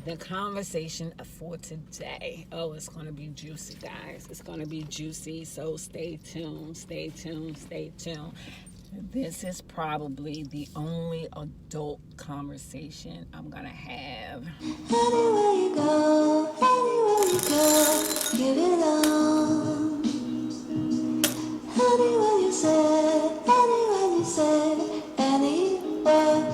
the conversation for today. Oh, it's going to be juicy, guys. It's going to be juicy, so stay tuned, stay tuned, stay tuned. This is probably the only adult conversation I'm going to have. Anywhere you go, give it all. Anywhere you say, anywhere.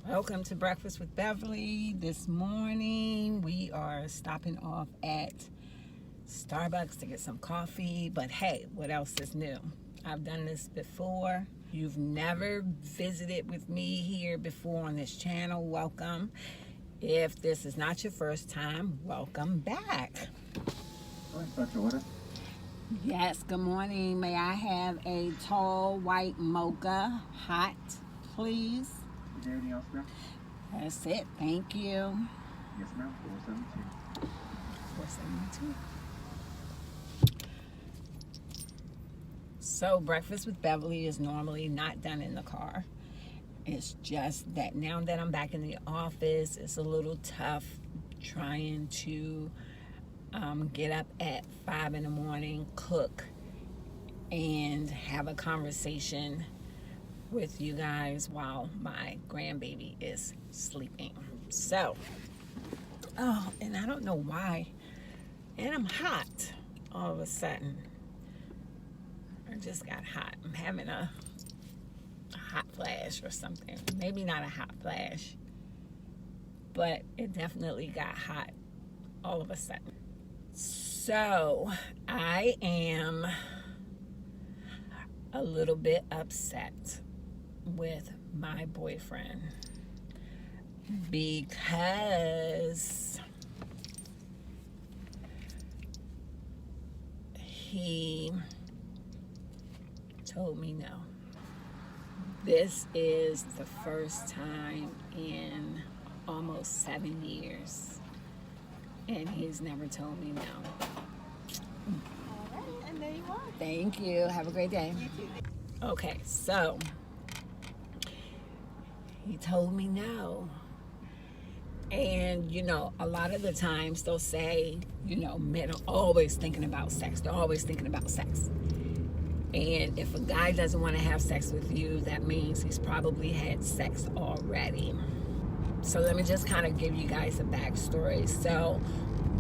Welcome to Breakfast with Beverly. This morning we are stopping off at Starbucks to get some coffee, but hey, what else is new? I've done this before. You've never visited with me here before on this channel, welcome. If this is not your first time, welcome back. Dr. Order? Yes, good morning. May I have a tall white mocha, hot, please? Is there anything else, ma'am? That's it. Thank you. Yes, ma'am. 472. 472. So, breakfast with Beverly is normally not done in the car. It's just that now that I'm back in the office, it's a little tough trying to get up at 5 in the morning, cook, and have a conversation with you guys while my grandbaby is sleeping. So, and I don't know why, and I'm hot all of a sudden. I just got hot. I'm having a hot flash or something. Maybe not a hot flash, but it definitely got hot all of a sudden. So, I am a little bit upset with my boyfriend because he told me no. This is the first time in almost 7 years, and he's never told me no. All right, and there you are. Thank you. Have a great day. You too. Okay, so he told me no. And, a lot of the times they'll say, men are always thinking about sex. They're always thinking about sex. And if a guy doesn't want to have sex with you, that means he's probably had sex already. So let me just kind of give you guys a backstory. So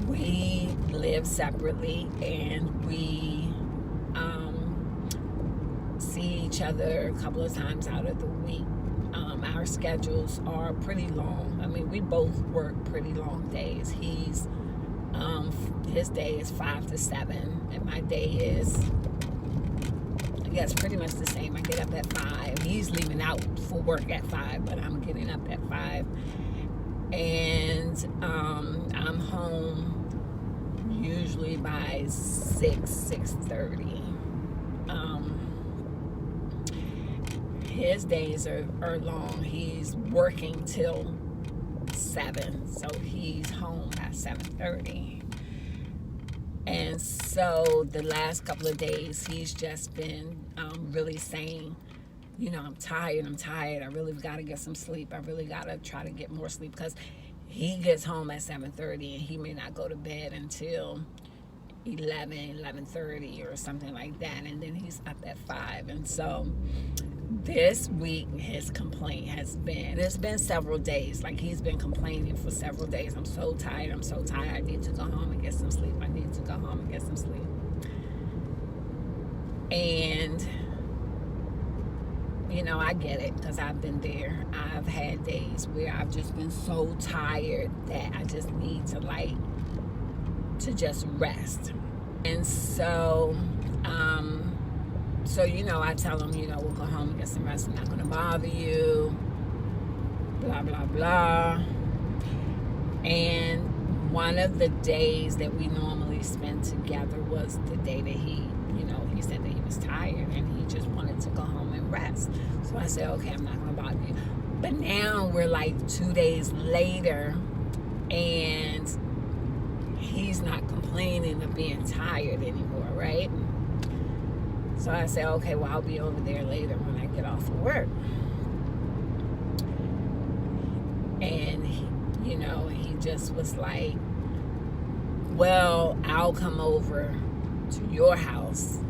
we live separately, and we see each other a couple of times out of the week. Our schedules are pretty long. I mean, we both work pretty long days. His day is 5 to 7, and my day is, I guess, pretty much the same. I get up at 5. He's leaving out for work at 5, but I'm getting up at 5. And I'm home usually by 6:30. His days are long. He's working till 7, so he's home at 7:30. And so the last couple of days, he's just been really saying, I'm tired. I really got to get some sleep. I really got to try to get more sleep, because he gets home at 7:30 and he may not go to bed until 11:30 or something like that. And then he's up at 5. And so this week, his complaint has been, it's been several days. Like, he's been complaining for several days. I'm so tired. I need to go home and get some sleep. And I get it because I've been there. I've had days where I've just been so tired that I just need to just rest. And so, I tell them, we'll go home and get some rest. I'm not going to bother you, blah, blah, blah. And one of the days that we normally spend together was the day that he said that he was tired and he just wanted to go home and rest. So I said, okay, I'm not going to bother you. But now we're like 2 days later and he's not complaining of being tired anymore, right? So I said, okay, well, I'll be over there later when I get off of work. And, he just was like, well, I'll come over to your house.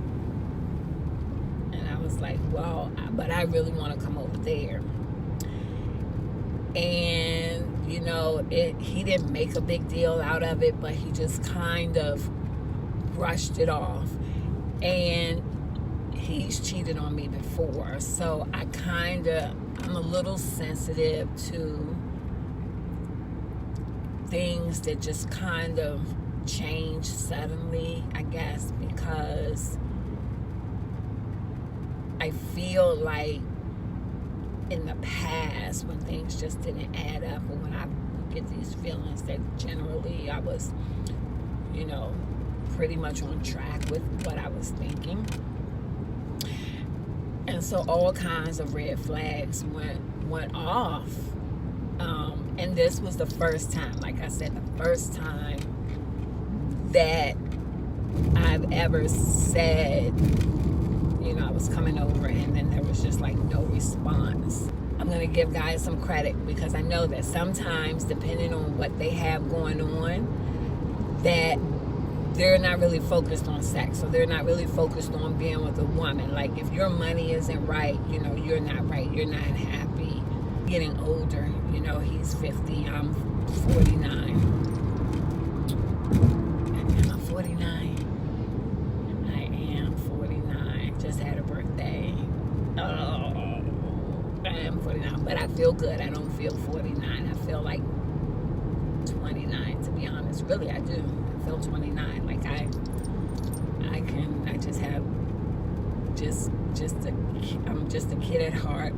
And I was like, well, but I really want to come over there. And, he didn't make a big deal out of it, but he just kind of brushed it off. And he's cheated on me before, so I'm a little sensitive to things that just kind of change suddenly, I guess, because I feel like in the past when things just didn't add up, or when I get these feelings, that generally I was, pretty much on track with what I was thinking. And so all kinds of red flags went off. And this was the first time, like I said, the first time that I've ever said, I was coming over, and then there was just like no response. I'm going to give guys some credit because I know that sometimes, depending on what they have going on, that they're not really focused on sex, so they're not really focused on being with a woman. Like, if your money isn't right, you're not right, you're not happy. Getting older, he's 50, I'm 49. Am I 49? I am 49. Just had a birthday. Oh, I am 49, but I feel good. I don't feel 49. I feel like 29, to be honest. Really, I do. I feel 29. Like I'm just a kid at heart.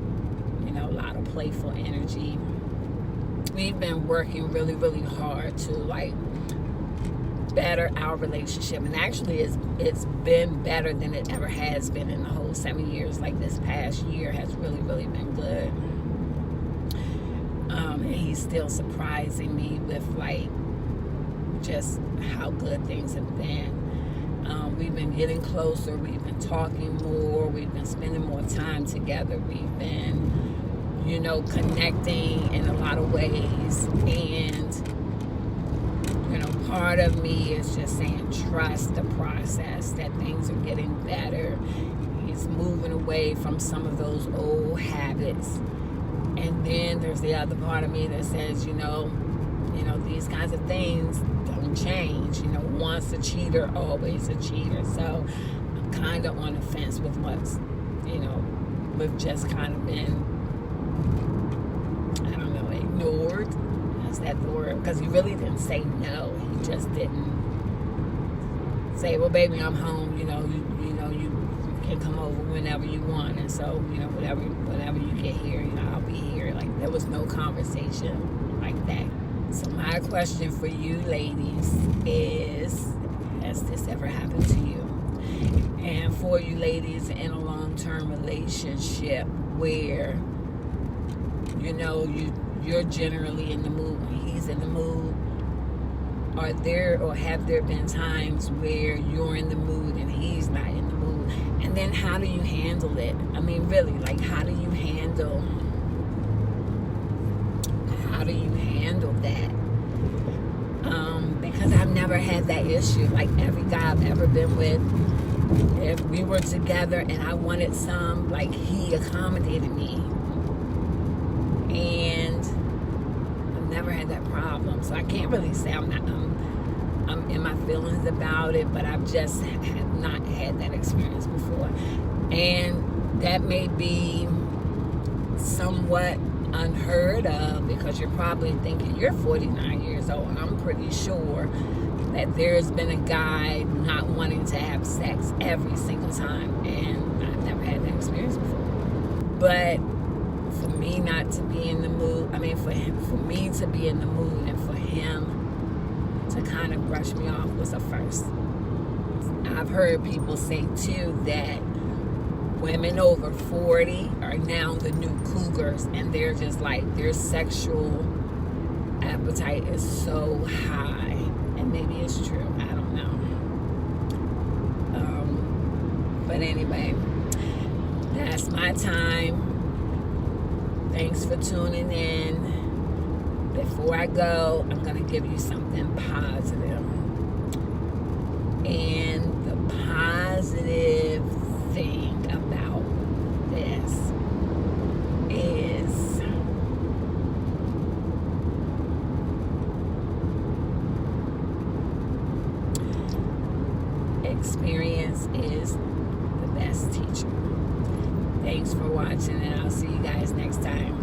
A lot of playful energy. We've been working really, really hard to better our relationship, and actually it's been better than it ever has been in the whole 7 years. Like, this past year has really, really been good. And he's still surprising me with just how good things have been. We've been getting closer, we've been talking more, we've been spending more time together, we've been connecting in a lot of ways. And part of me is just saying, trust the process, that things are getting better. He's moving away from some of those old habits. And then there's the other part of me that says, these kinds of things don't change. Once a cheater, always a cheater. So I'm kind of on the fence with what's, we've just kind of been, I don't know, ignored. Is that the word? Because he really didn't say no. He just didn't say, well, baby, I'm home. You can come over whenever you want. And so, whenever you get here, I'll be here. Like, there was no conversation like that. So my question for you ladies is, has this ever happened to you? And for you ladies in a long-term relationship where, you're generally in the mood when he's in the mood, have there been times where you're in the mood and he's not in the mood? And then how do you handle it? I mean, really, how do you handle that? Because I've never had that issue. Like, every guy I've ever been with, if we were together and I wanted some, he accommodated me. And I've never had that problem. So I can't really say I'm in my feelings about it, but I've just have not had that experience before. And that may be somewhat unheard of, because you're probably thinking you're 49 years old. I'm pretty sure that there's been a guy not wanting to have sex every single time, and I've never had that experience before. But for me not to be in the mood, I mean, for me to be in the mood and for him to kind of brush me off was a first. I've heard people say too that women over 40 are now the new cougars, and they're just like, their sexual appetite is so high. And maybe it's true, I don't know. But anyway, that's my time. Thanks for tuning in. Before I go, I'm going to give you something positive. And the positive thing about this is experience is the best teacher. Thanks for watching, and I'll see you guys next time.